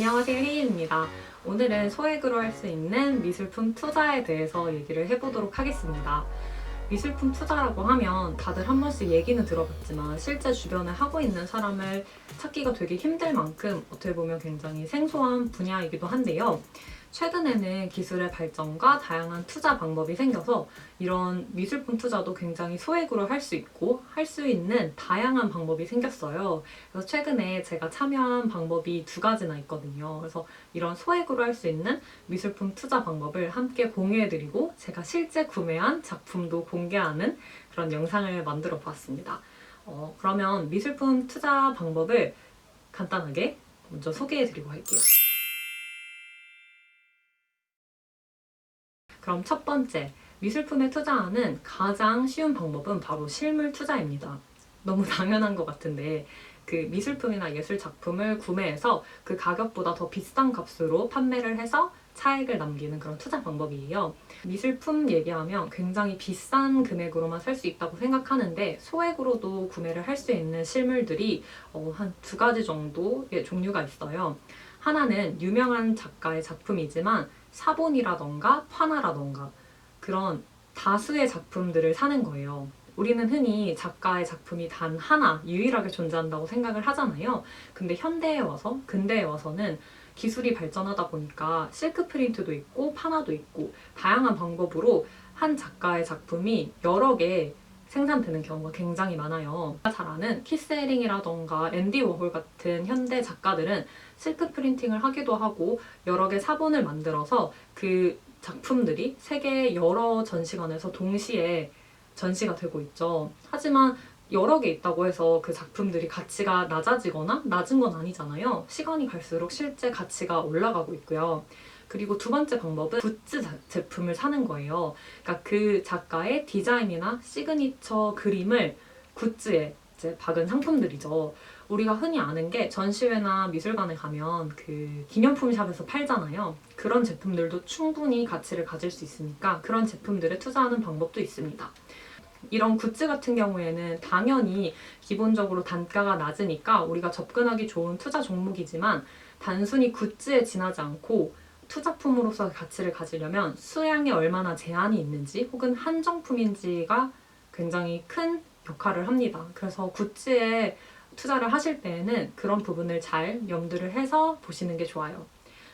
안녕하세요, 혜인입니다. 오늘은 소액으로 할 수 있는 미술품 투자에 대해서 얘기를 해보도록 하겠습니다. 미술품 투자라고 하면 다들 한 번씩 얘기는 들어봤지만 실제 주변에 하고 있는 사람을 찾기가 되게 힘들 만큼 어떻게 보면 굉장히 생소한 분야이기도 한데요. 최근에는 기술의 발전과 다양한 투자 방법이 생겨서 이런 미술품 투자도 굉장히 소액으로 할 수 있고 할 수 있는 다양한 방법이 생겼어요. 그래서 최근에 제가 참여한 방법이 두 가지나 있거든요. 그래서 이런 소액으로 할 수 있는 미술품 투자 방법을 함께 공유해드리고 제가 실제 구매한 작품도 공개하는 그런 영상을 만들어 보았습니다. 그러면 미술품 투자 방법을 간단하게 먼저 소개해드리고 할게요. 그럼 첫 번째, 미술품에 투자하는 가장 쉬운 방법은 바로 실물 투자입니다. 너무 당연한 것 같은데 그 미술품이나 예술 작품을 구매해서 그 가격보다 더 비싼 값으로 판매를 해서 차익을 남기는 그런 투자 방법이에요. 미술품 얘기하면 굉장히 비싼 금액으로만 살 수 있다고 생각하는데 소액으로도 구매를 할 수 있는 실물들이 한 두 가지 정도의 종류가 있어요. 하나는 유명한 작가의 작품이지만 사본이라던가 판화라던가 그런 다수의 작품들을 사는 거예요. 우리는 흔히 작가의 작품이 단 하나, 유일하게 존재한다고 생각을 하잖아요. 근데 근대에 와서는 기술이 발전하다 보니까 실크 프린트도 있고 판화도 있고 다양한 방법으로 한 작가의 작품이 여러 개 생산되는 경우가 굉장히 많아요. 잘 아는 키스 헤링이라던가 앤디 워홀 같은 현대 작가들은 실크 프린팅을 하기도 하고 여러 개 사본을 만들어서 그 작품들이 세계 여러 전시관에서 동시에 전시가 되고 있죠. 하지만 여러 개 있다고 해서 그 작품들이 가치가 낮아지거나 낮은 건 아니잖아요. 시간이 갈수록 실제 가치가 올라가고 있고요. 그리고 두 번째 방법은 굿즈 제품을 사는 거예요. 그러니까 그 작가의 디자인이나 시그니처 그림을 굿즈에 이제 박은 상품들이죠. 우리가 흔히 아는 게 전시회나 미술관에 가면 그 기념품 샵에서 팔잖아요. 그런 제품들도 충분히 가치를 가질 수 있으니까 그런 제품들에 투자하는 방법도 있습니다. 이런 굿즈 같은 경우에는 당연히 기본적으로 단가가 낮으니까 우리가 접근하기 좋은 투자 종목이지만 단순히 굿즈에 지나지 않고 투자품으로서 가치를 가지려면 수량이 얼마나 제한이 있는지 혹은 한정품인지가 굉장히 큰 역할을 합니다. 그래서 굿즈에 투자를 하실 때에는 그런 부분을 잘 염두를 해서 보시는 게 좋아요.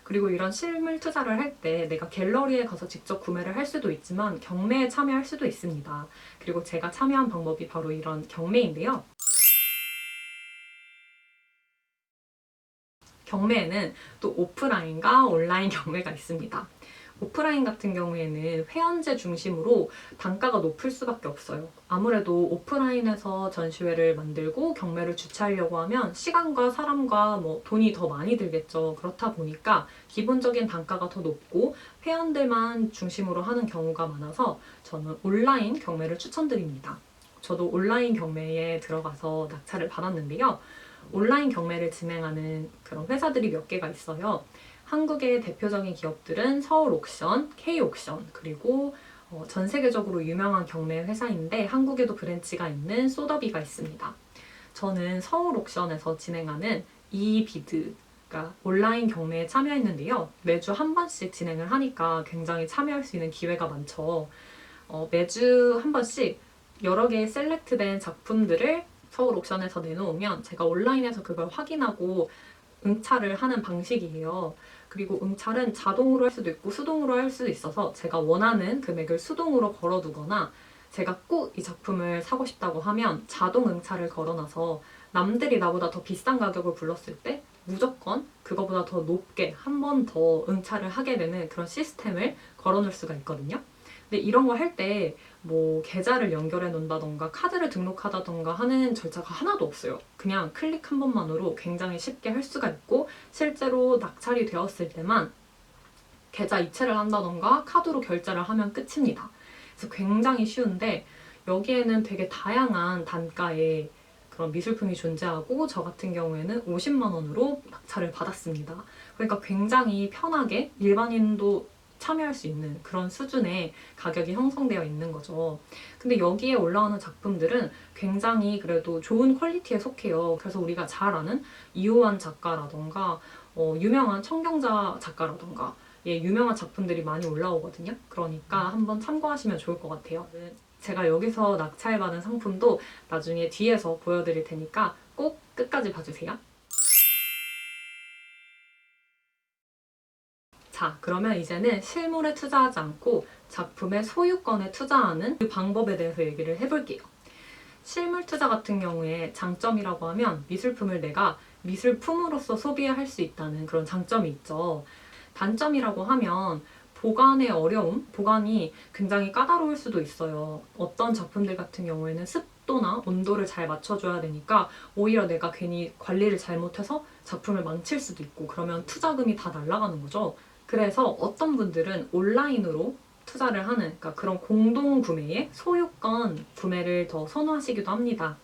그리고 이런 실물 투자를 할 때 내가 갤러리에 가서 직접 구매를 할 수도 있지만 경매에 참여할 수도 있습니다. 그리고 제가 참여한 방법이 바로 이런 경매인데요. 경매에는 또 오프라인과 온라인 경매가 있습니다. 오프라인 같은 경우에는 회원제 중심으로 단가가 높을 수밖에 없어요. 아무래도 오프라인에서 전시회를 만들고 경매를 주최하려고 하면 시간과 사람과 돈이 더 많이 들겠죠. 그렇다 보니까 기본적인 단가가 더 높고 회원들만 중심으로 하는 경우가 많아서 저는 온라인 경매를 추천드립니다. 저도 온라인 경매에 들어가서 낙찰을 받았는데요. 온라인 경매를 진행하는 그런 회사들이 몇 개가 있어요. 한국의 대표적인 기업들은 서울옥션, K옥션, 그리고 전 세계적으로 유명한 경매 회사인데 한국에도 브랜치가 있는 소더비가 있습니다. 저는 서울옥션에서 진행하는 이비드, 그러니까 온라인 경매에 참여했는데요. 매주 한 번씩 진행을 하니까 굉장히 참여할 수 있는 기회가 많죠. 매주 한 번씩 여러 개의 셀렉트된 작품들을 서울 옥션에서 내놓으면 제가 온라인에서 그걸 확인하고 응찰을 하는 방식이에요. 그리고 응찰은 자동으로 할 수도 있고 수동으로 할 수도 있어서 제가 원하는 금액을 수동으로 걸어두거나 제가 꼭 이 작품을 사고 싶다고 하면 자동 응찰을 걸어놔서 남들이 나보다 더 비싼 가격을 불렀을 때 무조건 그거보다 더 높게 한 번 더 응찰을 하게 되는 그런 시스템을 걸어놓을 수가 있거든요. 근데 이런 거 할 때 계좌를 연결해 놓는다던가 카드를 등록하다던가 하는 절차가 하나도 없어요. 그냥 클릭 한 번만으로 굉장히 쉽게 할 수가 있고 실제로 낙찰이 되었을 때만 계좌 이체를 한다던가 카드로 결제를 하면 끝입니다. 그래서 굉장히 쉬운데 여기에는 되게 다양한 단가의 그런 미술품이 존재하고 저 같은 경우에는 50만 원으로 낙찰을 받았습니다. 그러니까 굉장히 편하게 일반인도 참여할 수 있는 그런 수준의 가격이 형성되어 있는 거죠. 근데 여기에 올라오는 작품들은 굉장히 그래도 좋은 퀄리티에 속해요. 그래서 우리가 잘 아는 이호환 작가라던가 유명한 청경자 작가라던가 유명한 작품들이 많이 올라오거든요. 그러니까 한번 참고하시면 좋을 것 같아요. 제가 여기서 낙찰받은 상품도 나중에 뒤에서 보여드릴 테니까 꼭 끝까지 봐주세요. 자, 그러면 이제는 실물에 투자하지 않고 작품의 소유권에 투자하는 그 방법에 대해서 얘기를 해볼게요. 실물 투자 같은 경우에 장점이라고 하면 미술품을 내가 미술품으로서 소비할 수 있다는 그런 장점이 있죠. 단점이라고 하면 보관의 어려움, 보관이 굉장히 까다로울 수도 있어요. 어떤 작품들 같은 경우에는 습도나 온도를 잘 맞춰줘야 되니까 오히려 내가 괜히 관리를 잘못해서 작품을 망칠 수도 있고 그러면 투자금이 다 날아가는 거죠. 그래서 어떤 분들은 온라인으로 투자를 하는 그러니까 그런 공동 구매에 소유권 구매를 더 선호하시기도 합니다.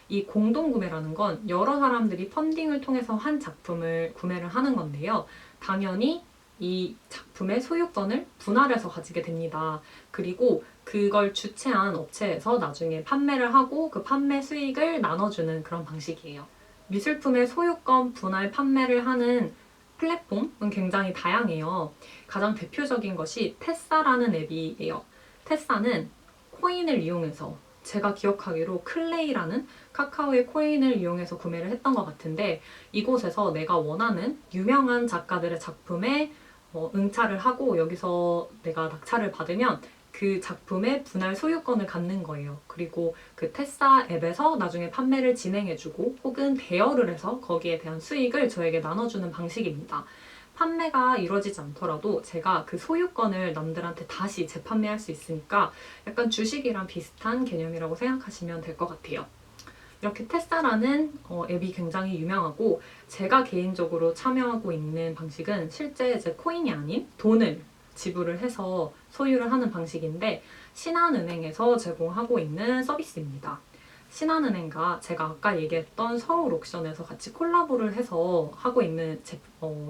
이 공동 구매라는 건 여러 사람들이 펀딩을 통해서 한 작품을 구매를 하는 건데요. 당연히 이 작품의 소유권을 분할해서 가지게 됩니다. 그리고 그걸 주최한 업체에서 나중에 판매를 하고 그 판매 수익을 나눠주는 그런 방식이에요. 미술품의 소유권 분할 판매를 하는 플랫폼은 굉장히 다양해요. 가장 대표적인 것이 테싸라는 앱이에요. 테싸는 코인을 이용해서 제가 기억하기로 클레이라는 카카오의 코인을 이용해서 구매를 했던 것 같은데 이곳에서 내가 원하는 유명한 작가들의 작품에 응찰을 하고 여기서 내가 낙찰을 받으면 그 작품의 분할 소유권을 갖는 거예요. 그리고 그 테싸 앱에서 나중에 판매를 진행해주고 혹은 대여를 해서 거기에 대한 수익을 저에게 나눠주는 방식입니다. 판매가 이루어지지 않더라도 제가 그 소유권을 남들한테 다시 재판매할 수 있으니까 약간 주식이랑 비슷한 개념이라고 생각하시면 될 것 같아요. 이렇게 테싸라는 앱이 굉장히 유명하고 제가 개인적으로 참여하고 있는 방식은 실제 이제 코인이 아닌 돈을 지불을 해서 소유를 하는 방식인데 신한은행에서 제공하고 있는 서비스입니다. 신한은행과 제가 아까 얘기했던 서울옥션에서 같이 콜라보를 해서 하고 있는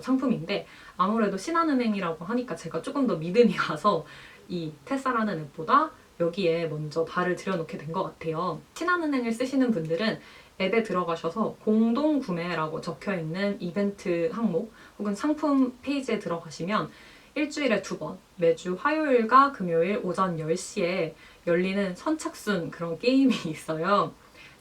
상품인데 아무래도 신한은행이라고 하니까 제가 조금 더 믿음이 가서 이 테싸라는 앱보다 여기에 먼저 발을 들여놓게 된 것 같아요. 신한은행을 쓰시는 분들은 앱에 들어가셔서 공동구매라고 적혀있는 이벤트 항목 혹은 상품 페이지에 들어가시면 일주일에 2번, 매주 화요일과 금요일 오전 10시에 열리는 선착순 그런 게임이 있어요.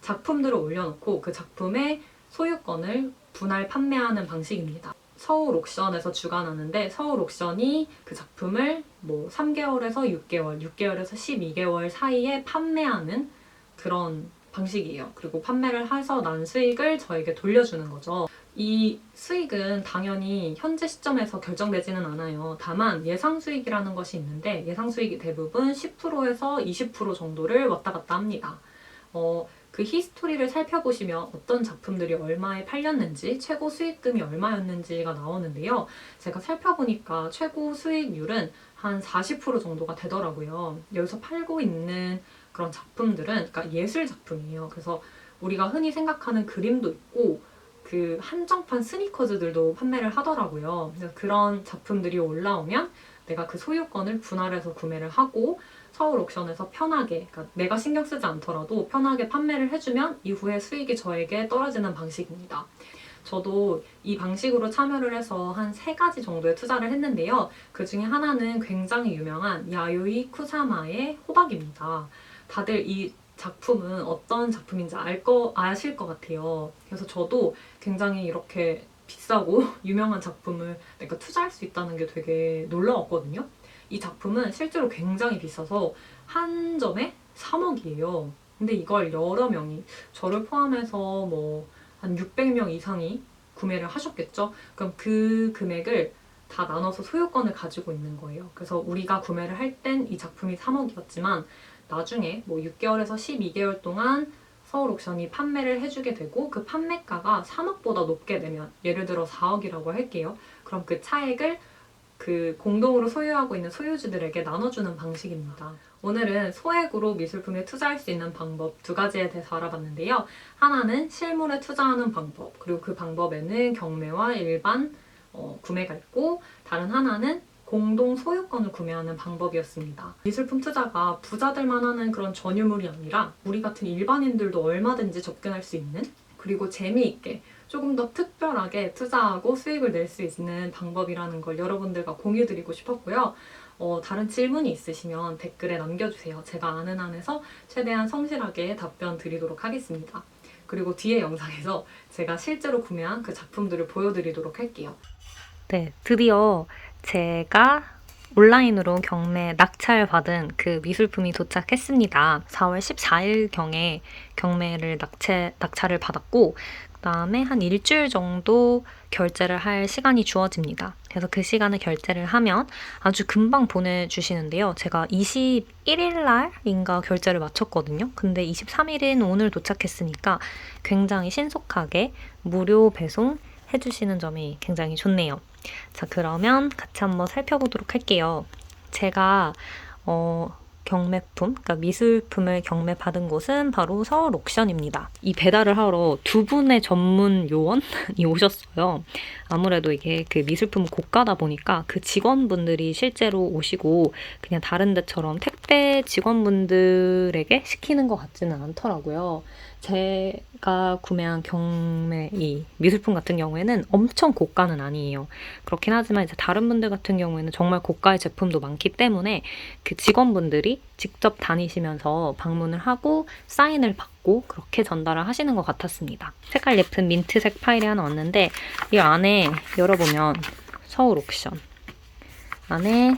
작품들을 올려놓고 그 작품의 소유권을 분할 판매하는 방식입니다. 서울 옥션에서 주관하는데 서울 옥션이 그 작품을 3개월에서 6개월, 6개월에서 12개월 사이에 판매하는 그런 방식이에요. 그리고 판매를 해서 난 수익을 저에게 돌려주는 거죠. 이 수익은 당연히 현재 시점에서 결정되지는 않아요. 다만 예상 수익이라는 것이 있는데 예상 수익이 대부분 10%에서 20% 정도를 왔다 갔다 합니다. 그 히스토리를 살펴보시면 어떤 작품들이 얼마에 팔렸는지 최고 수익금이 얼마였는지가 나오는데요. 제가 살펴보니까 최고 수익률은 한 40% 정도가 되더라고요. 여기서 팔고 있는 그런 작품들은 그러니까 예술 작품이에요. 그래서 우리가 흔히 생각하는 그림도 있고 그 한정판 스니커즈들도 판매를 하더라고요. 그래서 그런 작품들이 올라오면 내가 그 소유권을 분할해서 구매를 하고 서울 옥션에서 편하게, 그러니까 내가 신경 쓰지 않더라도 편하게 판매를 해주면 이후에 수익이 저에게 떨어지는 방식입니다. 저도 이 방식으로 참여를 해서 한 3가지 정도의 투자를 했는데요. 그 중에 하나는 굉장히 유명한 야요이 쿠사마의 호박입니다. 다들 이 작품은 어떤 작품인지 아실 것 같아요. 그래서 저도 굉장히 이렇게 비싸고 유명한 작품을 내가 투자할 수 있다는 게 되게 놀라웠거든요. 이 작품은 실제로 굉장히 비싸서 한 점에 3억이에요. 근데 이걸 여러 명이 저를 포함해서 한 600명 이상이 구매를 하셨겠죠? 그럼 그 금액을 다 나눠서 소유권을 가지고 있는 거예요. 그래서 우리가 구매를 할 땐 이 작품이 3억이었지만 나중에 6개월에서 12개월 동안 서울 옥션이 판매를 해주게 되고 그 판매가가 3억보다 높게 되면 예를 들어 4억이라고 할게요. 그럼 그 차액을 그 공동으로 소유하고 있는 소유주들에게 나눠주는 방식입니다. 오늘은 소액으로 미술품에 투자할 수 있는 방법 2가지에 대해서 알아봤는데요. 하나는 실물에 투자하는 방법, 그리고 그 방법에는 경매와 일반 구매가 있고 다른 하나는 공동 소유권을 구매하는 방법이었습니다. 미술품 투자가 부자들만 하는 그런 전유물이 아니라 우리 같은 일반인들도 얼마든지 접근할 수 있는 그리고 재미있게 조금 더 특별하게 투자하고 수익을 낼 수 있는 방법이라는 걸 여러분들과 공유드리고 싶었고요. 다른 질문이 있으시면 댓글에 남겨주세요. 제가 아는 한에서 최대한 성실하게 답변 드리도록 하겠습니다. 그리고 뒤에 영상에서 제가 실제로 구매한 그 작품들을 보여드리도록 할게요. 네, 드디어 제가 온라인으로 경매 낙찰받은 그 미술품이 도착했습니다. 4월 14일경에 경매를 낙찰을 받았고 그다음에 한 일주일 정도 결제를 할 시간이 주어집니다. 그래서 그 시간에 결제를 하면 아주 금방 보내주시는데요. 제가 21일 날인가 결제를 마쳤거든요. 근데 23일인 오늘 도착했으니까 굉장히 신속하게 무료 배송 해주시는 점이 굉장히 좋네요. 자, 그러면 같이 한번 살펴보도록 할게요. 제가 경매품, 그러니까 미술품을 경매받은 곳은 바로 서울 옥션입니다. 이 배달을 하러 두 분의 전문 요원이 오셨어요. 아무래도 이게 그 미술품 고가다 보니까 그 직원분들이 실제로 오시고 그냥 다른 데처럼 택배 직원분들에게 시키는 것 같지는 않더라고요. 제가 구매한 경매 이 미술품 같은 경우에는 엄청 고가는 아니에요. 그렇긴 하지만 이제 다른 분들 같은 경우에는 정말 고가의 제품도 많기 때문에 그 직원분들이 직접 다니시면서 방문을 하고 사인을 받고 그렇게 전달을 하시는 것 같았습니다. 색깔 예쁜 민트색 파일이 하나 왔는데 이 안에 열어보면 서울 옥션 안에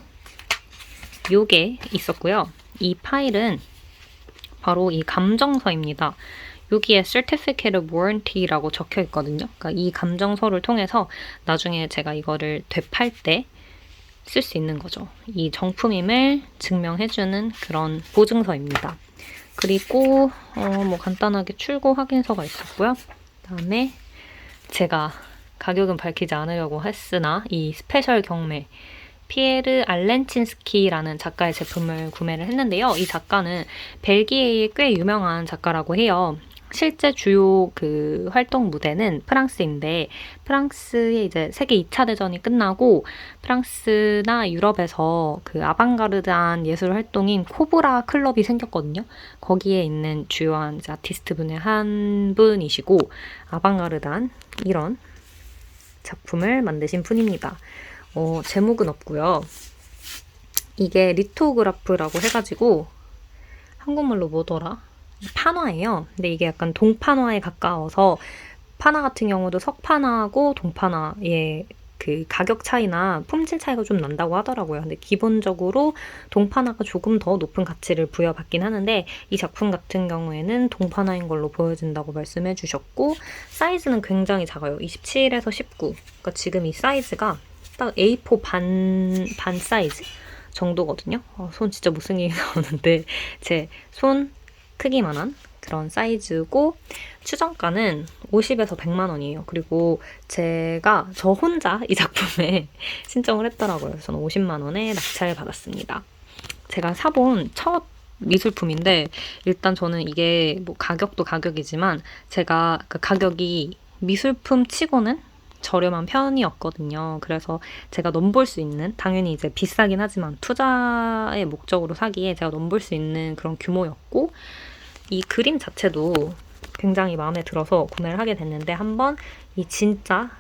요게 있었고요. 이 파일은 바로 이 감정서입니다. 여기에 Certificate of Warranty라고 적혀 있거든요. 그러니까 이 감정서를 통해서 나중에 제가 이거를 되팔 때 쓸 수 있는 거죠. 이 정품임을 증명해주는 그런 보증서입니다. 그리고 뭐 간단하게 출고 확인서가 있었고요. 그다음에 제가 가격은 밝히지 않으려고 했으나 이 스페셜 경매 피에르 알렌친스키라는 작가의 제품을 구매를 했는데요. 이 작가는 벨기에의 꽤 유명한 작가라고 해요. 실제 주요 그 활동 무대는 프랑스인데 프랑스의 이제 세계 2차 대전이 끝나고 프랑스나 유럽에서 그 아방가르드한 예술 활동인 코브라 클럽이 생겼거든요. 거기에 있는 주요한 이제 아티스트 분의 한 분이시고 아방가르드한 이런 작품을 만드신 분입니다. 제목은 없고요. 이게 리토그라프라고 해가지고 한국말로 뭐더라? 판화예요. 근데 이게 약간 동판화에 가까워서 판화 같은 경우도 석판화하고 동판화의 그 가격 차이나 품질 차이가 좀 난다고 하더라고요. 근데 기본적으로 동판화가 조금 더 높은 가치를 부여받긴 하는데 이 작품 같은 경우에는 동판화인 걸로 보여진다고 말씀해 주셨고 사이즈는 굉장히 작아요. 27에서 19. 그러니까 지금 이 사이즈가 딱 A4 반 사이즈 정도거든요. 손 진짜 못생기게 나오는데 제 손 크기만한 그런 사이즈고 추정가는 50에서 100만 원이에요. 그리고 저 혼자 이 작품에 신청을 했더라고요. 그래서 저는 50만 원에 낙찰을 받았습니다. 제가 사본 첫 미술품인데 일단 저는 이게 뭐 가격도 가격이지만 제가 그 가격이 미술품 치고는 저렴한 편이었거든요. 그래서 제가 넘볼 수 있는, 당연히 이제 비싸긴 하지만 투자의 목적으로 사기에 제가 넘볼 수 있는 그런 규모였고 이 그림 자체도 굉장히 마음에 들어서 구매를 하게 됐는데 한번 이 진짜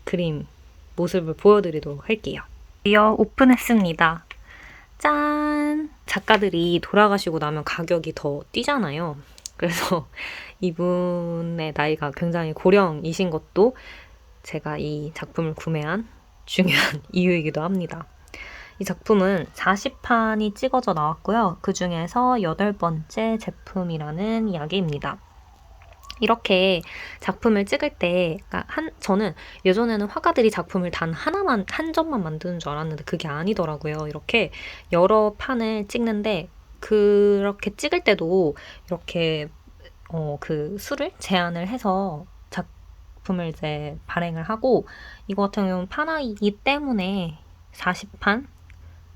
그림 모습을 보여드리도록 할게요. 드디어 오픈했습니다. 짠! 작가들이 돌아가시고 나면 가격이 더 뛰잖아요. 그래서 이분의 나이가 굉장히 고령이신 것도 제가 이 작품을 구매한 중요한 이유이기도 합니다. 이 작품은 40판이 찍어져 나왔고요. 그 중에서 8번째 제품이라는 이야기입니다. 이렇게 작품을 찍을 때 저는 예전에는 화가들이 작품을 한 점만 만드는 줄 알았는데 그게 아니더라고요. 이렇게 여러 판을 찍는데 그렇게 찍을 때도 이렇게 그 수를 제한을 해서 작품을 이제 발행을 하고 이거 같은 경우는 판화이기 때문에 40판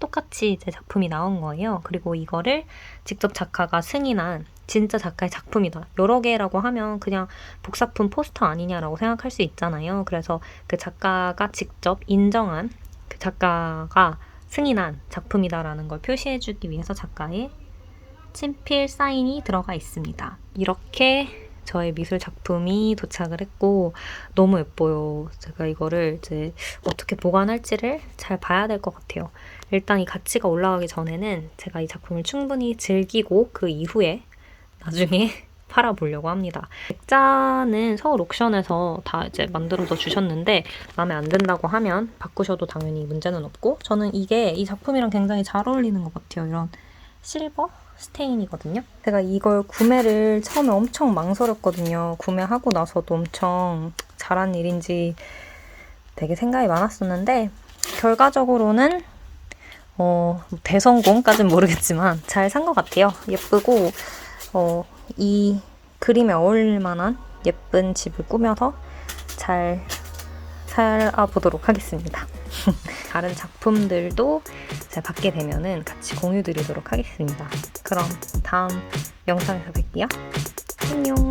똑같이 이제 작품이 나온 거예요. 그리고 이거를 직접 작가가 승인한 진짜 작가의 작품이다. 여러 개라고 하면 그냥 복사품 포스터 아니냐라고 생각할 수 있잖아요. 그래서 그 작가가 직접 인정한 그 작가가 승인한 작품이다라는 걸 표시해주기 위해서 작가의 친필 사인이 들어가 있습니다. 이렇게 저의 미술 작품이 도착을 했고 너무 예뻐요. 제가 이거를 이제 어떻게 보관할지를 잘 봐야 될 것 같아요. 일단 이 가치가 올라가기 전에는 제가 이 작품을 충분히 즐기고 그 이후에 나중에 팔아보려고 합니다. 액자는 서울 옥션에서 다 이제 만들어서 주셨는데 마음에 안 든다고 하면 바꾸셔도 당연히 문제는 없고, 저는 이게 이 작품이랑 굉장히 잘 어울리는 것 같아요. 이런 실버 스테인이거든요. 제가 이걸 구매를 처음에 엄청 망설였거든요. 구매하고 나서도 엄청 잘한 일인지 되게 생각이 많았었는데 결과적으로는 대성공까지는 모르겠지만 잘 산 것 같아요. 예쁘고 이 그림에 어울릴 만한 예쁜 집을 꾸며서 잘 살아보도록 하겠습니다. 다른 작품들도 제가 받게 되면은 같이 공유 드리도록 하겠습니다. 그럼 다음 영상에서 뵐게요. 안녕.